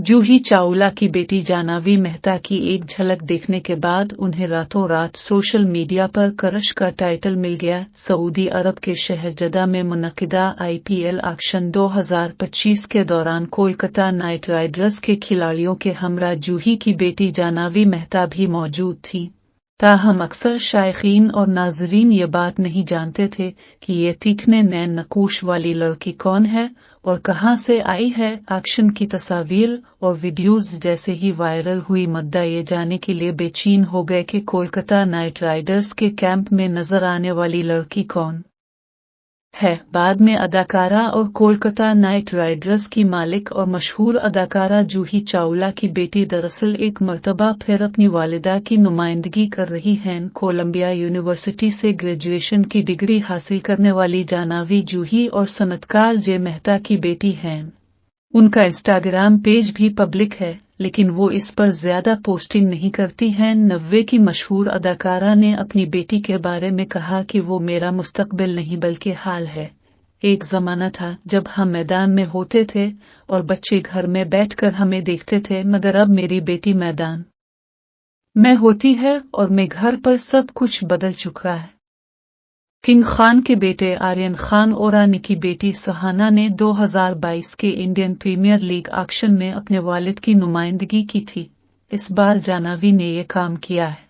जूही चावला की बेटी जाह्नवी मेहता की एक झलक देखने के बाद उन्हें रातों रात सोशल मीडिया पर क्रश का टाइटल मिल गया। सऊदी अरब के शहर जद्दा में मुनक्किदा IPL ऑक्शन 2025 के दौरान कोलकाता नाइट राइडर्स के खिलाड़ियों के हमरा जूही की बेटी जाह्नवी मेहता भी मौजूद थी। ताहम अक्सर शायकीन और नाजरीन ये बात नहीं जानते थे कि ये तीखने नैन नक्श वाली लड़की कौन है और कहां से आई है। एक्शन की तस्वीर और वीडियोज जैसे ही वायरल हुई, मुद्दा ये जानने के लिए बेचैन हो गए कि कोलकाता नाइट राइडर्स के कैंप में नजर आने वाली लड़की कौन है। बाद में अदाकारा और कोलकाता नाइट राइडर्स की मालिक और मशहूर अदाकारा जूही चावला की बेटी दरअसल एक मर्तबा फिर अपनी वालिदा की नुमाइंदगी कर रही हैं। कोलंबिया यूनिवर्सिटी से ग्रेजुएशन की डिग्री हासिल करने वाली जाह्नवी जूही और सनतकार जे मेहता की बेटी हैं। उनका इंस्टाग्राम पेज भी पब्लिक है, लेकिन वो इस पर ज्यादा पोस्टिंग नहीं करती हैं। 90 की मशहूर अदाकारा ने अपनी बेटी के बारे में कहा कि वो मेरा मुस्तकबिल नहीं बल्कि हाल है। एक जमाना था जब हम मैदान में होते थे और बच्चे घर में बैठकर हमें देखते थे, मगर अब मेरी बेटी मैदान में होती है और मैं घर पर सब कुछ बदल चुका है। किंग खान के बेटे आर्यन खान और रानी की बेटी सुहाना ने 2022 के इंडियन प्रीमियर लीग ऑक्शन में अपने वालिद की नुमाइंदगी की थी। इस बार जाह्नवी ने ये काम किया है।